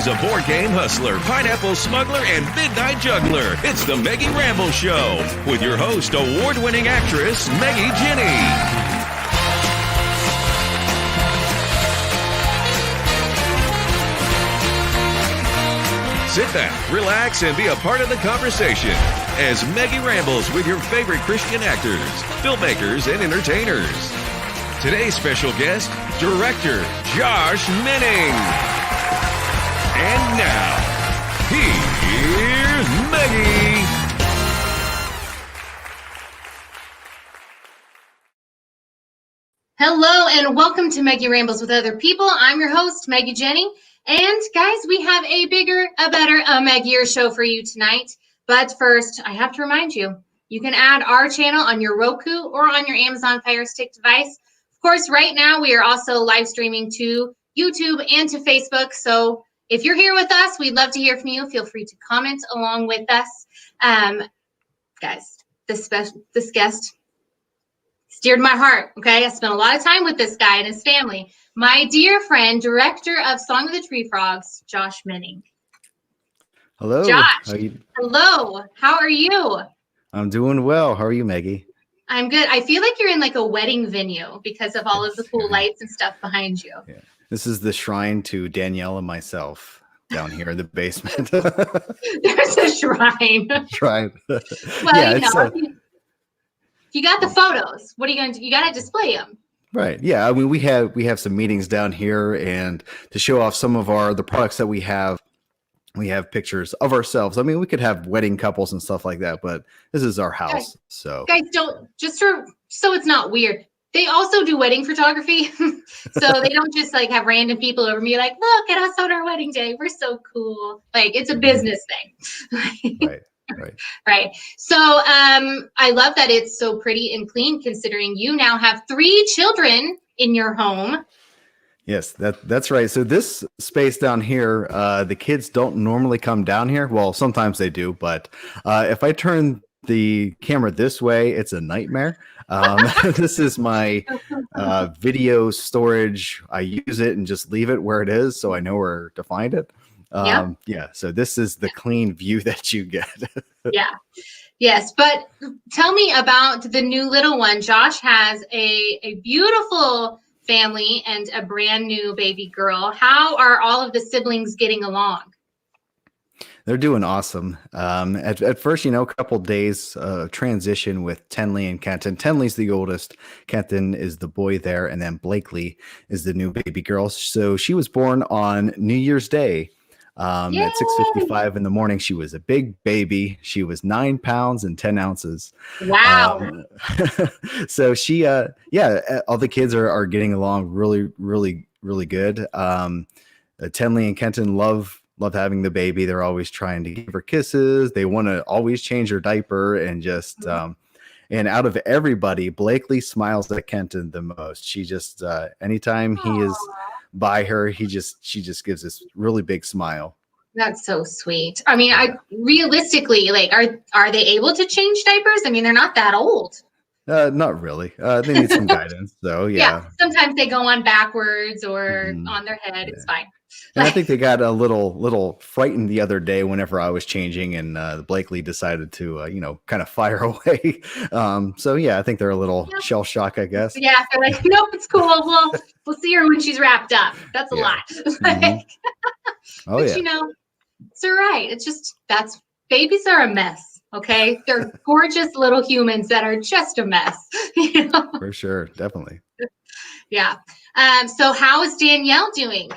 She's a board game hustler, pineapple smuggler, and midnight juggler. It's the Meggie Ramble Show with your host, award-winning actress, Meggie Jenny. Sit back, relax, and be a part of the conversation as Meggie rambles with your favorite Christian actors, filmmakers, and entertainers. Today's special guest, director Josh Minning. And now, here's Meggie. Hello, and welcome to Meggie Rambles with Other People. I'm your host, Meggie Jenny. And guys, we have a bigger, a better, a Meggier show for you tonight. But first, I have to remind you, you can add our channel on your Roku or on your Amazon Fire Stick device. Of course, right now we are also live streaming to YouTube and to Facebook. So if you're here with us, we'd love to hear from you. Feel free to comment along with us. Guys, this guest steered my heart, okay? I spent a lot of time with this guy and his family. My dear friend, director of Song of the Tree Frogs, Josh Minning. Hello. Josh, hello. How are you? I'm doing well. How are you, Meggie? I'm good. I feel like you're in like a wedding venue because of all of the cool lights and stuff behind you. Yeah. This is the shrine to Danielle and myself down here in the basement. There's a shrine. Shrine. Well, yeah, you got the photos. What are you going to do? You got to display them. Right. Yeah. I mean, we have some meetings down here, and to show off some of the products that we have pictures of ourselves. I mean, we could have wedding couples and stuff like that, but this is our house. So guys, so it's not weird. They also do wedding photography. So they don't just like have random people over me like, look at us on our wedding day. We're so cool. Like it's a business thing. Right. So I love that it's so pretty and clean considering you now have 3 children in your home. Yes, that's right. So this space down here, the kids don't normally come down here. Well, sometimes they do, but if I turn the camera this way, it's a nightmare. This is my video storage. I use it and just leave it where it is so I know where to find it. Yeah. So this is the clean view that you get. Yeah. Yes. But tell me about the new little one. Josh has a beautiful family and a brand new baby girl. How are all of the siblings getting along? They're doing awesome. At first, a couple days transition with Tenley and Kenton. Tenley's the oldest. Kenton is the boy there. And then Blakely is the new baby girl. So she was born on New Year's Day. At 6:55 in the morning. She was a big baby. She was 9 pounds and 10 ounces. Wow. So she, all the kids are getting along really, really, really good. Tenley and Kenton love having the baby. They're always trying to give her kisses. They want to always change her diaper and just, and out of everybody, Blakely smiles at Kenton the most. She just, anytime he is by her, she just gives this really big smile. That's so sweet. I mean, realistically, like, are they able to change diapers? I mean, they're not that old. Not really. They need some guidance, though. Yeah. Sometimes they go on backwards or on their head. Yeah. It's fine. And I think they got a little frightened the other day whenever I was changing, and Blakely decided to, kind of fire away. So yeah, I think they're a little shell shock, I guess. Yeah, they're like, nope, it's cool. We'll see her when she's wrapped up. That's a lot. But it's all right. It's just babies are a mess. Okay, they're gorgeous little humans that are just a mess. For sure, definitely. Yeah. So how is Danielle doing?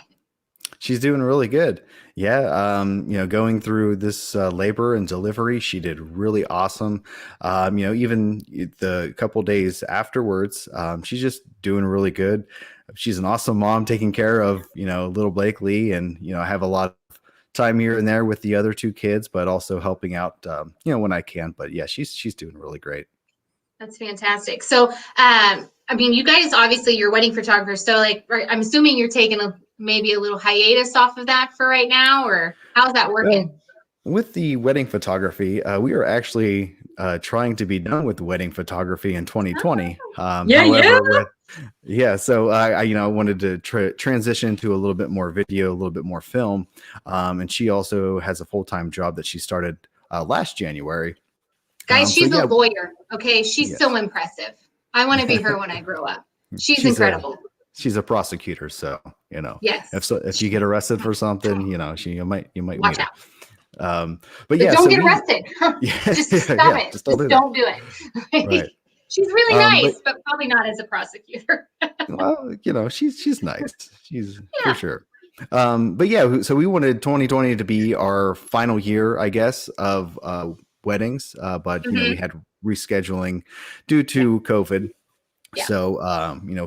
She's doing really good. Yeah. Going through this labor and delivery, she did really awesome. Even the couple days afterwards, she's just doing really good. She's an awesome mom taking care of, little Blakely, and, I have a lot of time here and there with the other 2 kids, but also helping out, when I can. But yeah, she's doing really great. That's fantastic. So, you guys, obviously you're wedding photographers. So I'm assuming you're taking maybe a little hiatus off of that for right now, or how's that working? With the wedding photography, we are actually trying to be done with wedding photography in 2020. However, Yeah, so I wanted to transition to a little bit more video, a little bit more film, and she also has a full-time job that she started last January. Guys, So she's a yeah, lawyer. Okay. She's so yes, impressive. I want to be her when I grow up. She's she's a incredible. she's a prosecutor, so Yes. if you get arrested for something, you might Watch meet her. out. But But yeah, don't so get we arrested. yeah Just yeah stop yeah it. just don't Just do that. don't do it. Right. She's really But nice, but probably not as a prosecutor. well, she's nice. She's for Yeah. sure. But yeah, so we wanted 2020 to be our final year, I guess, of weddings. But we Hmm. had rescheduling due Yeah. to COVID. Yeah. So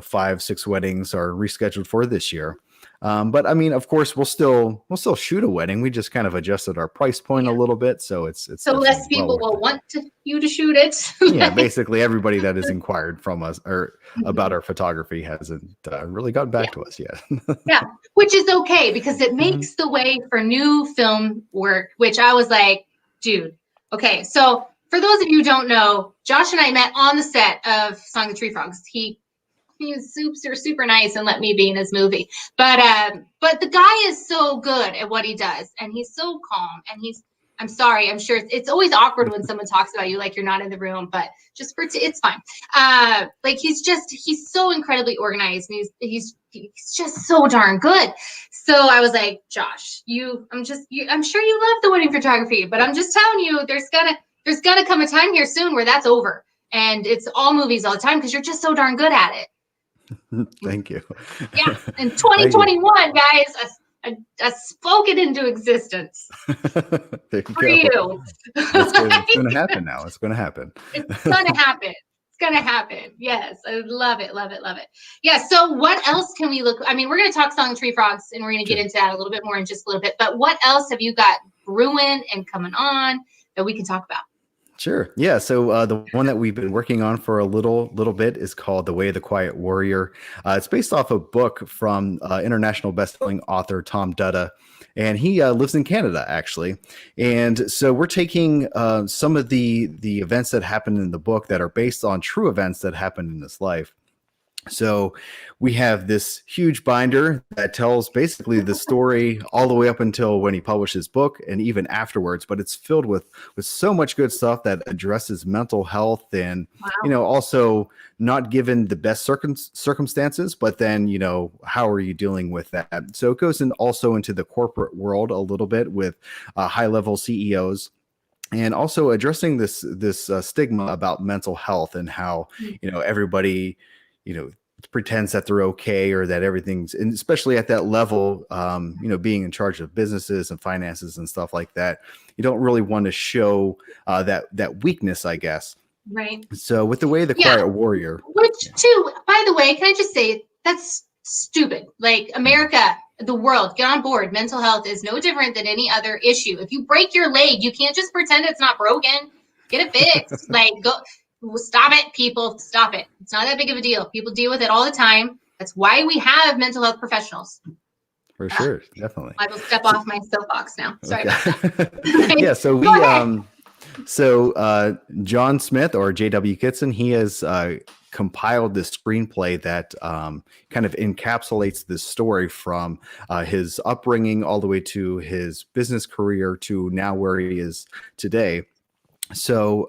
5-6 weddings are rescheduled for this year. But I mean, of course, we'll still shoot a wedding. We just kind of adjusted our price point a Yeah. little bit, so it's So definitely less well people worth will it. want you to shoot it. Yeah, Like, basically everybody that has inquired from us or about mhm. our photography hasn't really gotten Yeah. back to us yet. Yeah. Which is okay because it Mhm. makes the way for new film work, which I was like, dude. Okay. So for those of you who don't know, Josh and I met on the set of Song of the Tree Frogs. He was super nice and let me be in his movie. But the guy is so good at what he does, and he's so calm. And I'm sorry, I'm sure it's always awkward when someone talks about you like you're not in the room, but just it's fine. Like he's so incredibly organized, and he's just so darn good. So I was like, Josh, I'm sure you love the wedding photography, but I'm just telling you, there's gonna come a time here soon where that's over. And it's all movies all the time because you're just so darn good at it. Thank you. Yeah, in Thank you. 2021, guys, I spoke it into existence There you for go. you. It's going to happen now. It's going to happen. It's gonna happen. It's gonna happen. Yes, I love it, love it, love it. Yeah. So, what else can we look? I mean, we're gonna talk Song of Tree Frogs, and we're gonna get Sure. into that a little bit more in just a little bit. But what else have you got brewing and coming on that we can talk about? Sure. Yeah. So the one that we've been working on for a little bit is called "The Way of the Quiet Warrior." It's based off a book from international bestselling author Tom Dutta, and he lives in Canada actually. And so we're taking some of the events that happened in the book that are based on true events that happened in his life. So we have this huge binder that tells basically the story all the way up until when he published his book and even afterwards, but it's filled with so much good stuff that addresses mental health and Wow. also not given the best circumstances, but then how are you dealing with that? So it goes in also into the corporate world a little bit with high level CEOs, and also addressing this stigma about mental health and how everybody pretends that they're okay or that everything's, and especially at that level, being in charge of businesses and finances and stuff like that, you don't really want to show that weakness, I guess. Right. So with the way the Yeah. Quiet Warrior, Which, too, by the way, can I just say that's stupid? Like, America, the world, get on board. Mental health is no different than any other issue. If you break your leg, you can't just pretend it's not broken. Get it fixed. Like, stop it, people. Stop it. It's not that big of a deal. People deal with it all the time. That's why we have mental health professionals. for sure, definitely. I will step off my soapbox now. Sorry about that. Yeah, so we Go ahead. John Smith, or J.W. Kitson, he has compiled this screenplay that kind of encapsulates this story from his upbringing all the way to his business career to now where he is today. So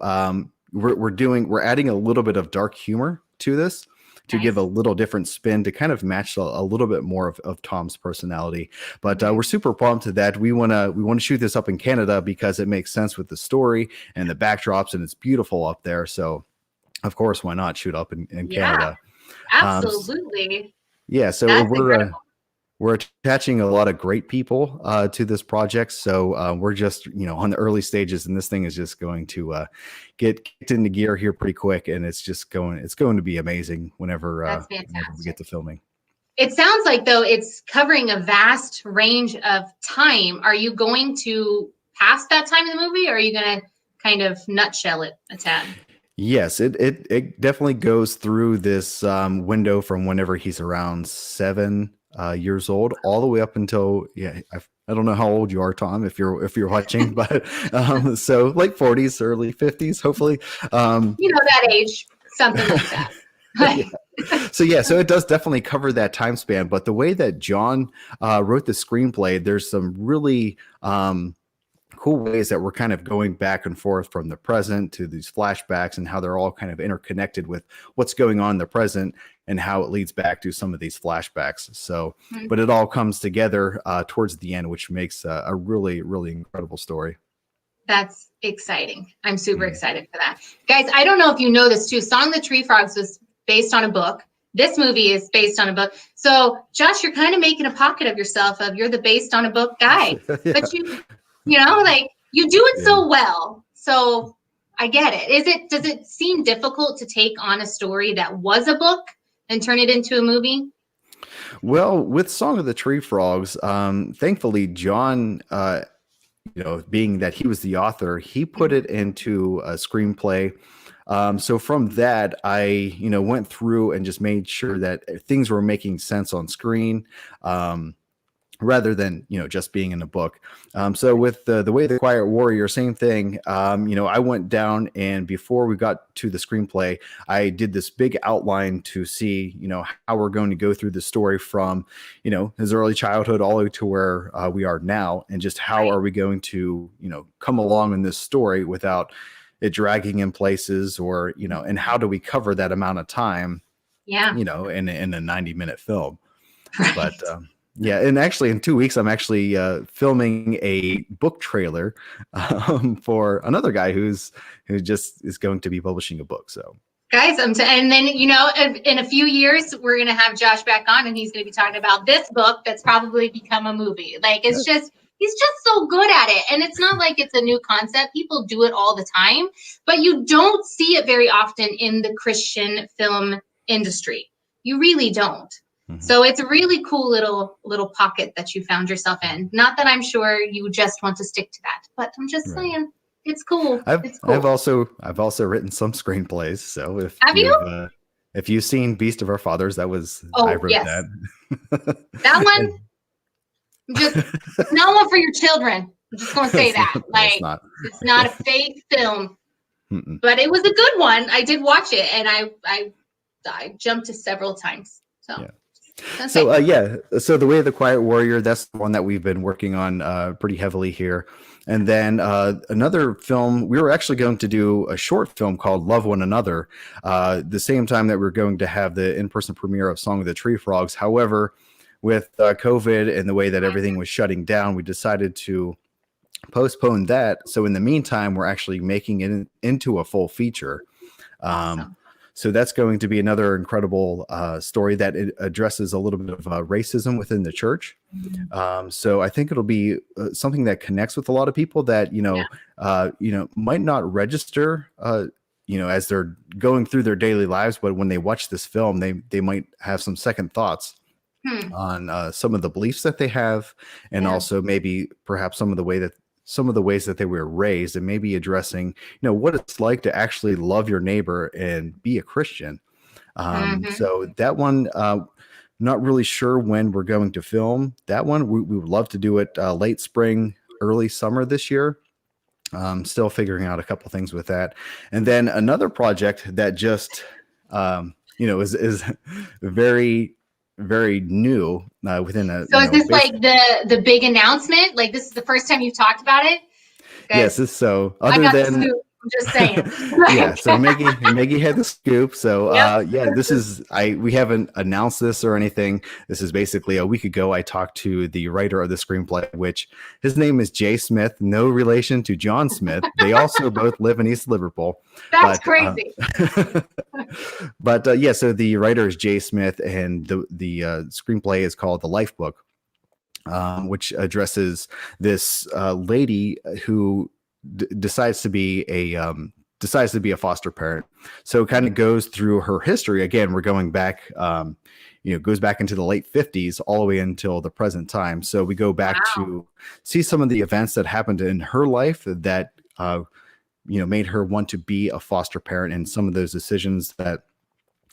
we're adding a little bit of dark humor to this to Nice. give a little different spin to kind of match a little bit more of Tom's personality. But we're super pumped to that. We want to shoot this up in Canada because it makes sense with the story and the backdrops, and it's beautiful up there. So of course, why not shoot up in Yeah, Canada? absolutely. Yeah. So That's incredible. we're attaching a lot of great people to this project. So we're just, on the early stages, and this thing is just going to get kicked into gear here pretty quick. And it's going to be amazing whenever we get fantastic. to filming. It sounds like, though, it's covering a vast range of time. Are you going to pass that time in the movie, or are you going to kind of nutshell it a tad? Yes, it definitely goes through this window from whenever he's around 7 years old, all the way up until I don't know how old you are, Tom, if you're watching, but so late 40s, early 50s, hopefully. That age, something like that. So it does definitely cover that time span. But the way that John wrote the screenplay, there's some really cool ways that we're kind of going back and forth from the present to these flashbacks and how they're all kind of interconnected with what's going on in the present and how it leads back to some of these flashbacks. So, but it all comes together towards the end, which makes a really, really incredible story. That's exciting. I'm super excited for that. Guys, I don't know if you know this too. Song of the Tree Frogs was based on a book. This movie is based on a book. So, Josh, you're kind of making a pocket of yourself of you're the based on a book guy. But like you do it so well. So I get it. Does it seem difficult to take on a story that was a book and turn it into a movie? Well, with Song of the Tree Frogs, thankfully, John, being that he was the author, he put it into a screenplay. So from that, I, went through and just made sure that things were making sense on screen. Rather than just being in a book. So with the Way of the Quiet Warrior, same thing. I went down, and before we got to the screenplay, I did this big outline to see how we're going to go through the story from his early childhood all the way to where we are now, and just how are we going to come along in this story without it dragging in places, or and how do we cover that amount of time in a 90-minute film. Right. But yeah, and actually in 2 weeks, I'm actually filming a book trailer for another guy who just is going to be publishing a book. So, guys, and then in a few years, we're gonna have Josh back on, and he's gonna be talking about this book that's probably become a movie. Like he's just so good at it, and it's not like it's a new concept. People do it all the time, but you don't see it very often in the Christian film industry. You really don't. So it's a really cool little pocket that you found yourself in. Not that I'm sure you just want to stick to that, but I'm just saying it's cool. It's cool. I've also written some screenplays. So if you've seen Beast of Our Fathers, I wrote that. That one, just not one for your children. I'm just gonna say that. It's not a faith film, but it was a good one. I did watch it, and I jumped to several times. So. Yeah. So The Way of the Quiet Warrior, that's the one that we've been working on pretty heavily here. And then another film, we were actually going to do a short film called Love One Another, the same time that we're going to have the in-person premiere of Song of the Tree Frogs. However, with COVID and the way that everything was shutting down, we decided to postpone that. So in the meantime, we're actually making it into a full feature. Awesome. So that's going to be another incredible story that it addresses a little bit of racism within the church. So I think it'll be something that connects with a lot of people that might not register as they're going through their daily lives, but when they watch this film, they might have some second thoughts on some of the beliefs that they have, and also maybe perhaps some of the ways that they were raised, and maybe addressing, what it's like to actually love your neighbor and be a Christian. So that one, not really sure when we're going to film that one. We would love to do it late spring, early summer this year. Still figuring out a couple things with that. And then another project that just, is very, very new within a. So is this like the big announcement? Like this is the first time you've talked about it? Guys, yes. So other than I'm just saying. Yeah. So Meggie had the scoop. So we haven't announced this or anything. This is basically a week ago. I talked to the writer of the screenplay, which his name is Jay Smith, no relation to John Smith. They also both live in East Liverpool. That's crazy. So the writer is Jay Smith, and the screenplay is called The Life Book, which addresses this lady who decides to be a foster parent. So it kind of goes through her history. Again, we're going back, goes back into the late 50s all the way until the present time. So we go back to see some of the events that happened in her life that, made her want to be a foster parent, and some of those decisions that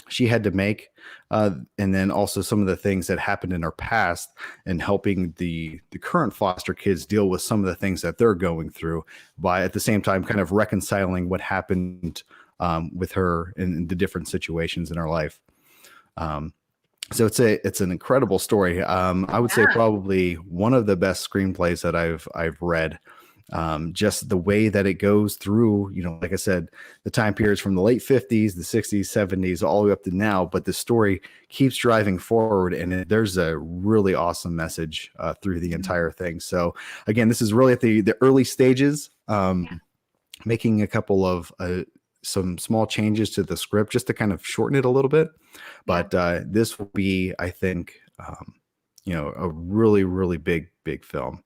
she had to make, and then also some of the things that happened in her past, and helping the current foster kids deal with some of the things that they're going through, by at the same time kind of reconciling what happened with her in the different situations in her life. So it's an incredible story. I would say probably one of the best screenplays that I've read. Just the way that it goes through, like I said, the time periods from the late 50s, the 60s, 70s, all the way up to now. But the story keeps driving forward, and there's a really awesome message through the entire thing. So again, this is really at the early stages, making a couple of some small changes to the script just to kind of shorten it a little bit. But this will be, I think, a really, really big film.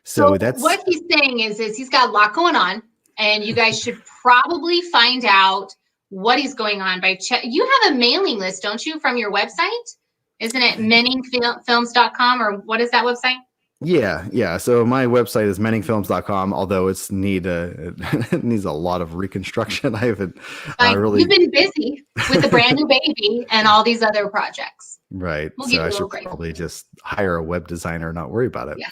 So that's what he's saying is he's got a lot going on, and you guys should probably find out what is going on by you have a mailing list, don't you, from your website? Isn't it menningfilms.com, or what is that website? Yeah. So my website is menningfilms.com, although it needs a lot of reconstruction. I haven't really. You've been busy with the brand new baby and all these other projects. Right. So I should probably just hire a web designer and not worry about it. Yeah.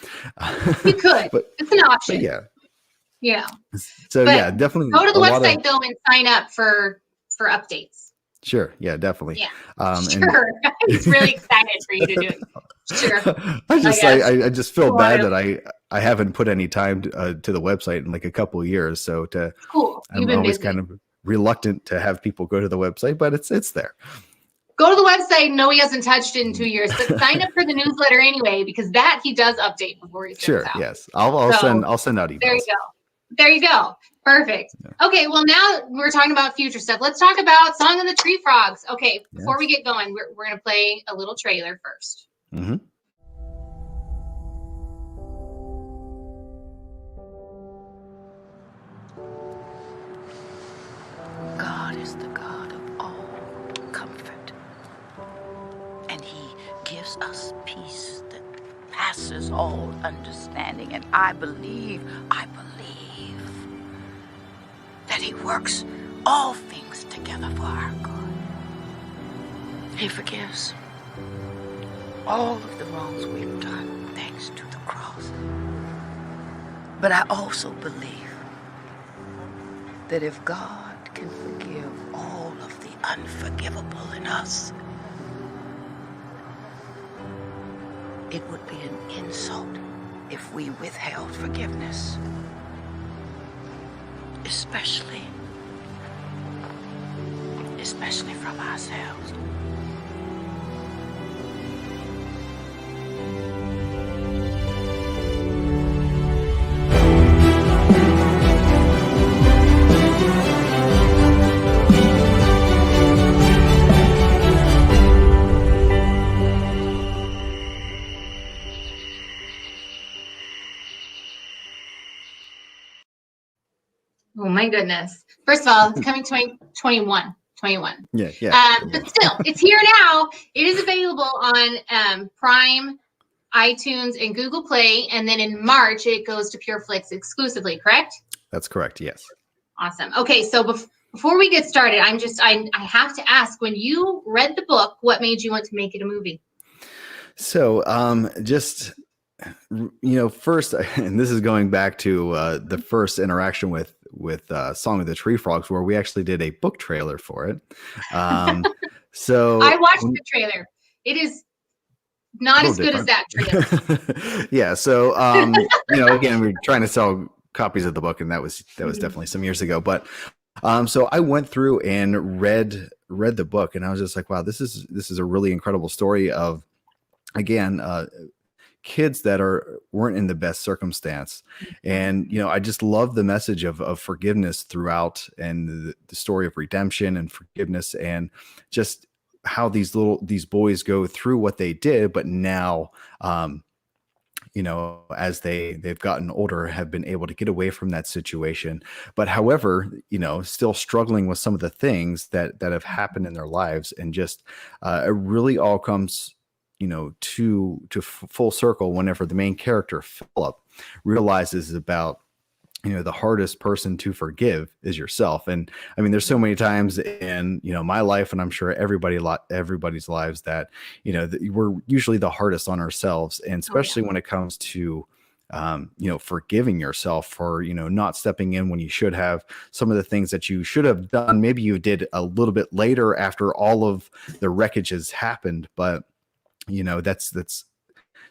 You could. But it's an option. Yeah. So definitely go to the website though and sign up for updates. Sure. Yeah, definitely. Yeah. Sure. He's really excited for you to do it. Sure. I just feel bad that I haven't put any time to the website in like a couple of years. So cool. I'm always kind of reluctant to have people go to the website, but it's there. Go to the website. No, he hasn't touched it in 2 years, but sign up for the newsletter anyway, because that he does update before he sends out. Yes. I'll send out emails. There you go. Perfect. Yeah. Okay, well, now we're talking about future stuff. Let's talk about Song of the Tree Frogs. Okay, before we get going, we're going to play a little trailer first. Mm-hmm. God is the God of all comfort, and he gives us peace that passes all understanding. And I believe that he works all things together for our good. He forgives all of the wrongs we've done thanks to the cross. But I also believe that if God can forgive all of the unforgivable in us, it would be an insult if we withheld forgiveness. Especially from ourselves. Oh my goodness. First of all, it's coming 2021. Yeah. But still, it's here now. It is available on Prime, iTunes, and Google Play. And then in March, it goes to PureFlix exclusively, correct? That's correct, yes. Awesome. Okay, so before we get started, I have to ask, when you read the book, what made you want to make it a movie? So just, first, and this is going back to the first interaction with Song of the Tree Frogs, where we actually did a book trailer for it. So I watched the trailer. It is not as good as that trailer. Yeah. So, again, we're trying to sell copies of the book, and that was definitely some years ago. But so I went through and read the book, and I was just like, wow, this is a really incredible story of, again, kids that weren't in the best circumstance. And, I just love the message of forgiveness throughout, and the story of redemption and forgiveness, and just how these boys go through what they did, but now, as they've gotten older, have been able to get away from that situation. But however, still struggling with some of the things that have happened in their lives, and just it really all comes to full circle whenever the main character, Philip, realizes about, the hardest person to forgive is yourself. And I mean, there's so many times in, my life, and I'm sure everybody's lives, that, that we're usually the hardest on ourselves. And especially when it comes to forgiving yourself for, not stepping in when you should have, some of the things that you should have done. Maybe you did a little bit later after all of the wreckage has happened, but that's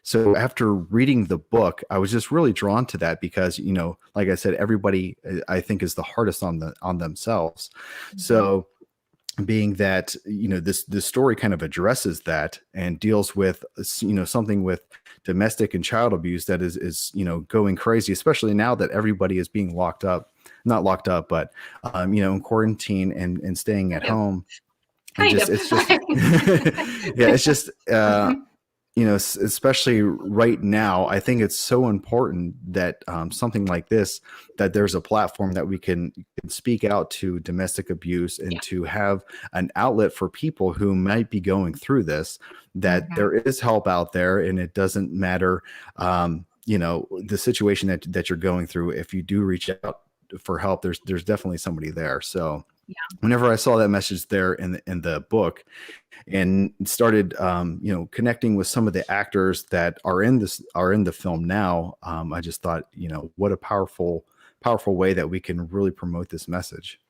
so after reading the book, I was just really drawn to that because, like I said, everybody I think is the hardest on themselves. Mm-hmm. So being that, this story kind of addresses that and deals with, something with domestic and child abuse that is going crazy, especially now that everybody is being not locked up, but, in quarantine and staying at home. It's just, yeah, it's just, especially right now, I think it's so important that something like this, that there's a platform that we can speak out to domestic abuse and to have an outlet for people who might be going through this, that there is help out there, and it doesn't matter, the situation that you're going through. If you do reach out for help, there's definitely somebody there. So whenever I saw that message there in the book, and started, connecting with some of the actors that are in the film now, I just thought, what a powerful way that we can really promote this message.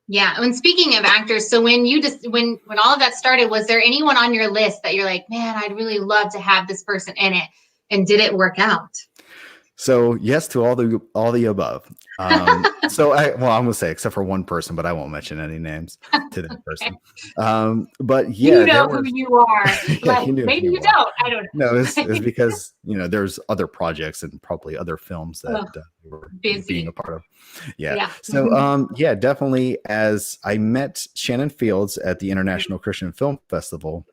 Yeah. And speaking of actors, so when all of that started, was there anyone on your list that you're like, man, I'd really love to have this person in it, and did it work out? So yes to all the above. I'm going to say except for one person, but I won't mention any names to that person. But yeah, who you are. Yeah, maybe you don't. I don't know. No, it's because there's other projects and probably other films that we're being a part of. Yeah. So definitely. As I met Shannon Fields at the International Christian Film Festival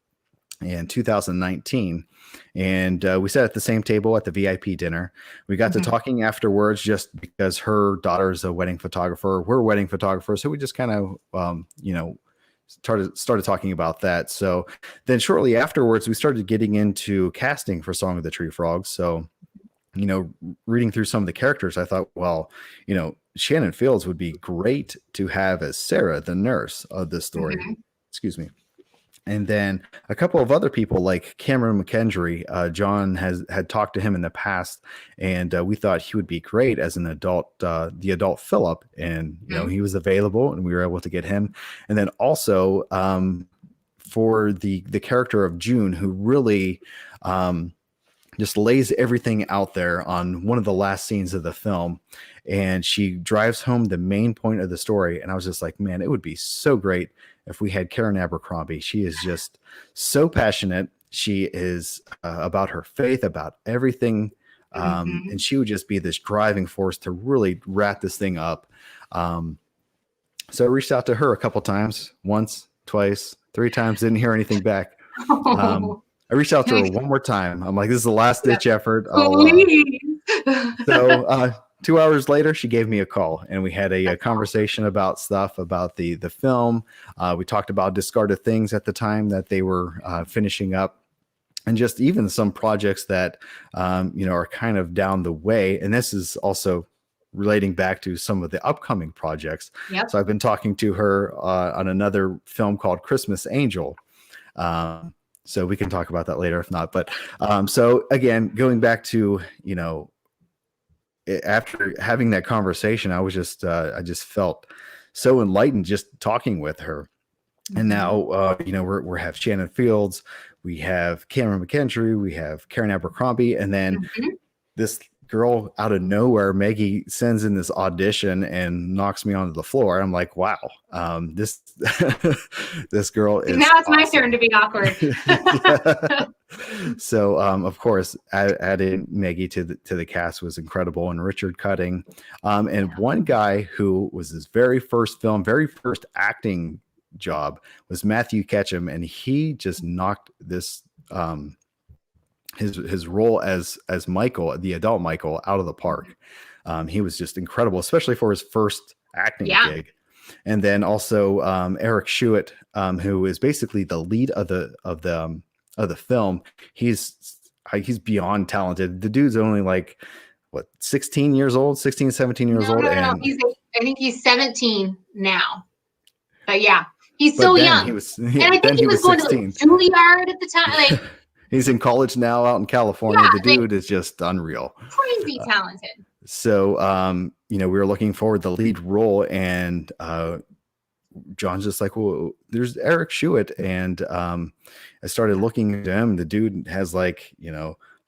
in 2019. And we sat at the same table at the VIP dinner. We got to talking afterwards, just because her daughter's a wedding photographer. We're wedding photographers. So we just kind of, started talking about that. So then shortly afterwards, we started getting into casting for Song of the Tree Frogs. So, reading through some of the characters, I thought, well, Shannon Fields would be great to have as Sarah, the nurse of this story. Excuse me. And then a couple of other people like Cameron McKendry, John had talked to him in the past, and we thought he would be great as an adult, the adult Philip. And, he was available, and we were able to get him. And then also for the character of June, who really just lays everything out there on one of the last scenes of the film. And she drives home the main point of the story. And I was just like, man, it would be so great if we had Karen Abercrombie. She is just so passionate. She is about her faith, about everything. And she would just be this driving force to really wrap this thing up. So I reached out to her a couple times, once, twice, 3 times, didn't hear anything back. I reached out to her one more time. I'm like, this is the last ditch effort. So 2 hours later, she gave me a call, and we had a conversation about stuff about the film. We talked about discarded things at the time that they were finishing up, and just even some projects that are kind of down the way. And this is also relating back to some of the upcoming projects. So I've been talking to her on another film called Christmas Angel. So we can talk about that later if not. But so again, going back to, after having that conversation, I was just, I just felt so enlightened just talking with her. And now, we have Shannon Fields, we have Cameron McKendry, we have Karen Abercrombie, and then this girl out of nowhere, Meggie, sends in this audition and knocks me onto the floor. I'm like, wow, this this girl is. Now it's awesome. My turn to be awkward. So, of course, adding Meggie to the cast was incredible, and Richard Cutting, and one guy who was his very first acting job was Matthew Ketchum, and he just knocked this. His role as Michael, the adult Michael, out of the park. He was just incredible, especially for his first acting gig. And then also Eric Schuett, who is basically the lead of the film. He's beyond talented. The dude's only like 16 years old, 16, 17 years old. No. I think he's 17 now. But yeah, he's so young. And I think he was going 16. To Juilliard at the time. He's in college now out in California. Yeah, The dude is just unreal. crazy talented. So, we were looking forward to the lead role, and John's just like, well, there's Eric Schuett. And I started looking at him. The dude has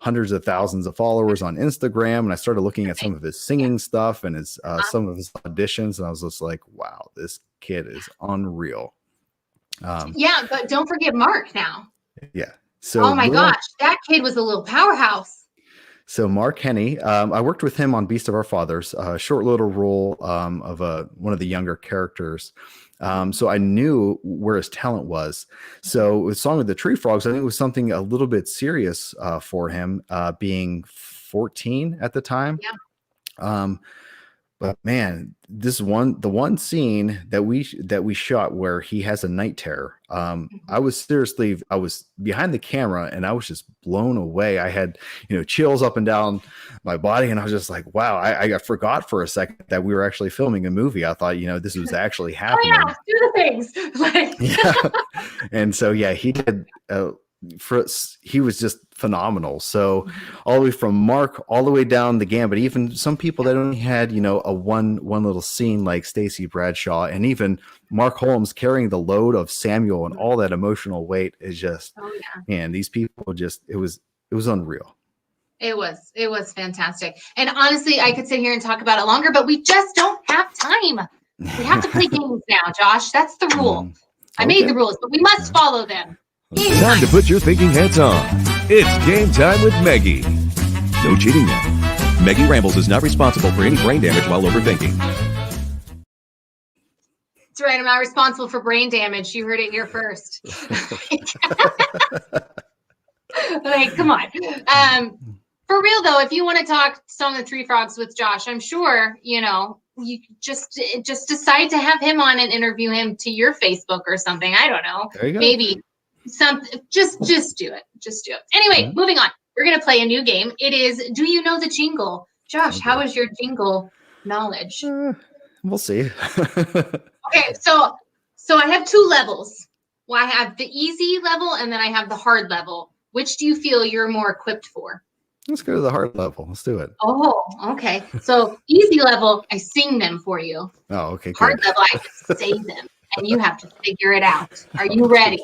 hundreds of thousands of followers on Instagram. And I started looking at some of his singing stuff and his some of his auditions. And I was just like, wow, this kid is unreal. Yeah, but don't forget Mark now. Yeah. So, oh my gosh, that kid was a little powerhouse. So Mark Henney, I worked with him on Beast of Our Fathers, a short little role of one of the younger characters. So I knew where his talent was. So with Song of the Tree Frogs, I think it was something a little bit serious for him, being 14 at the time. Yeah. But man, the one scene that we shot where he has a night terror. I was behind the camera and I was just blown away. I had, chills up and down my body, and I was just like, wow, I forgot for a second that we were actually filming a movie. I thought, this was actually happening. Oh yeah, do the things. Yeah. And so, yeah, he did, he was just phenomenal. So all the way from Mark all the way down the gambit, even some people that only had, a one little scene like Stacey Bradshaw, and even Mark Holmes carrying the load of Samuel and all that emotional weight is just, man, these people just, it was unreal. It was fantastic. And honestly, I could sit here and talk about it longer, but we just don't have time. We have to play games now, Josh. That's the rule. I made the rules, but we must follow them. Time to put your thinking hats on. It's game time with Meggie. No cheating now. Meggie Rambles is not responsible for any brain damage while overthinking. That's right. I'm not responsible for brain damage. You heard it here first. Like, come on. For real though, if you want to talk Song of the Tree Frogs with Josh, I'm sure, you just decide to have him on and interview him to your Facebook or something. I don't know. There you go. Maybe something. Just do it. Just do it. Anyway, moving on. We're gonna play a new game. It is Do You Know the Jingle? Josh, how is your jingle knowledge? We'll see. Okay, so I have two levels. Well, I have the easy level and then I have the hard level. Which do you feel you're more equipped for? Let's go to the hard level. Let's do it. Oh, okay. So easy level, I sing them for you. Oh, okay. Hard level, I just say them, and you have to figure it out. Are you ready?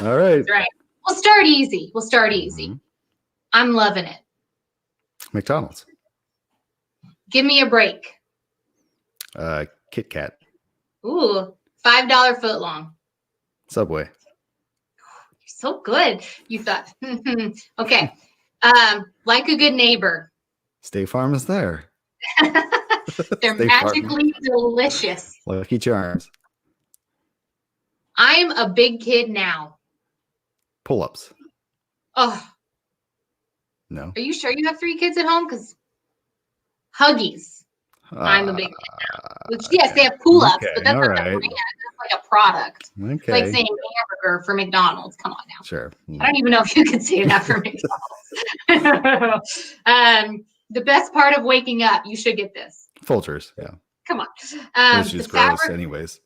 All right. That's right. We'll start easy. Mm-hmm. I'm loving it. McDonald's. Give me a break. Kit Kat. Ooh, $5 foot long. Subway. You're so good. You thought, okay. Like a good neighbor. State Farm is there. They're magically delicious. Lucky Charms. I'm a big kid now. Pull-ups. Oh. No. Are you sure you have 3 kids at home? Because Huggies. I'm a big kid now. Which, yes, they have pull-ups, okay, but that's not a brand. That's like a product. Okay. It's like saying hamburger for McDonald's. Come on now. Sure. I don't even know if you could say that for McDonald's. The best part of waking up, you should get this. Folgers, yeah. Come on. It's just gross anyways.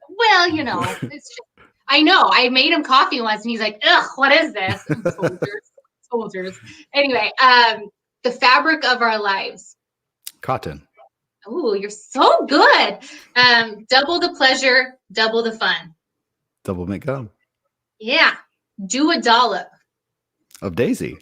Well, it's just, I know. I made him coffee once and he's like, ugh, what is this? Folgers. Anyway, the fabric of our lives. Cotton. Ooh, you're so good. Double the pleasure, double the fun. Double McGum. Yeah. Do a dollop. Of Daisy.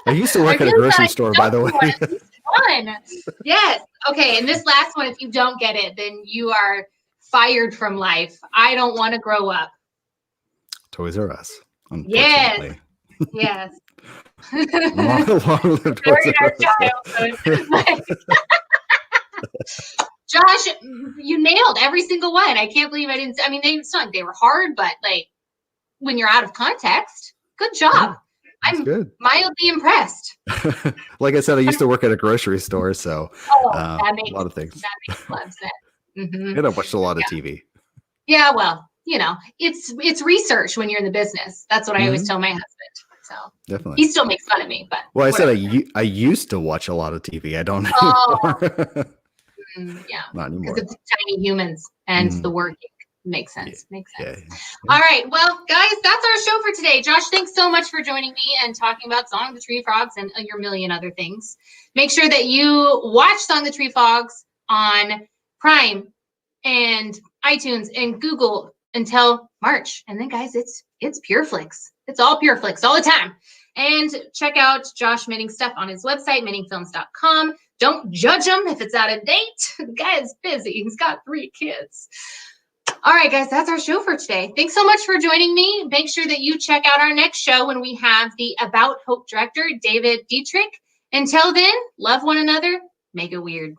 I used to work at a grocery store, by the way. Fun. Yes. Okay. And this last one, if you don't get it, then you are fired from life. I don't want to grow up. Toys R Us. Yes. Yes. Long-lived Toys R Us. Josh, you nailed every single one. I can't believe I didn't. I mean, they were hard, but like when you're out of context, good job. I'm good. Mildly impressed. Like I said, I used to work at a grocery store, so that makes a lot of things. That makes a lot of sense. Mm-hmm. And I watched a lot of TV. Yeah, well, it's research when you're in the business. That's what I always tell my husband. So definitely, he still makes fun of me. But well, I said I used to watch a lot of TV. I don't know. Yeah, not anymore. Because it's tiny humans and the working. Makes sense. Makes sense. Yeah. All right. Well, guys, that's our show for today. Josh, thanks so much for joining me and talking about Song of the Tree Frogs and your million other things. Make sure that you watch Song of the Tree Frogs on Prime and iTunes and Google until March. And then, guys, it's PureFlix. It's all PureFlix all the time. And check out Josh Minning's stuff on his website, minningfilms.com. Don't judge him if it's out of date. The guy is busy. He's got 3 kids. All right, guys, that's our show for today. Thanks so much for joining me. Make sure that you check out our next show when we have the About Hope director, David Dietrich. Until then, love one another, make it weird.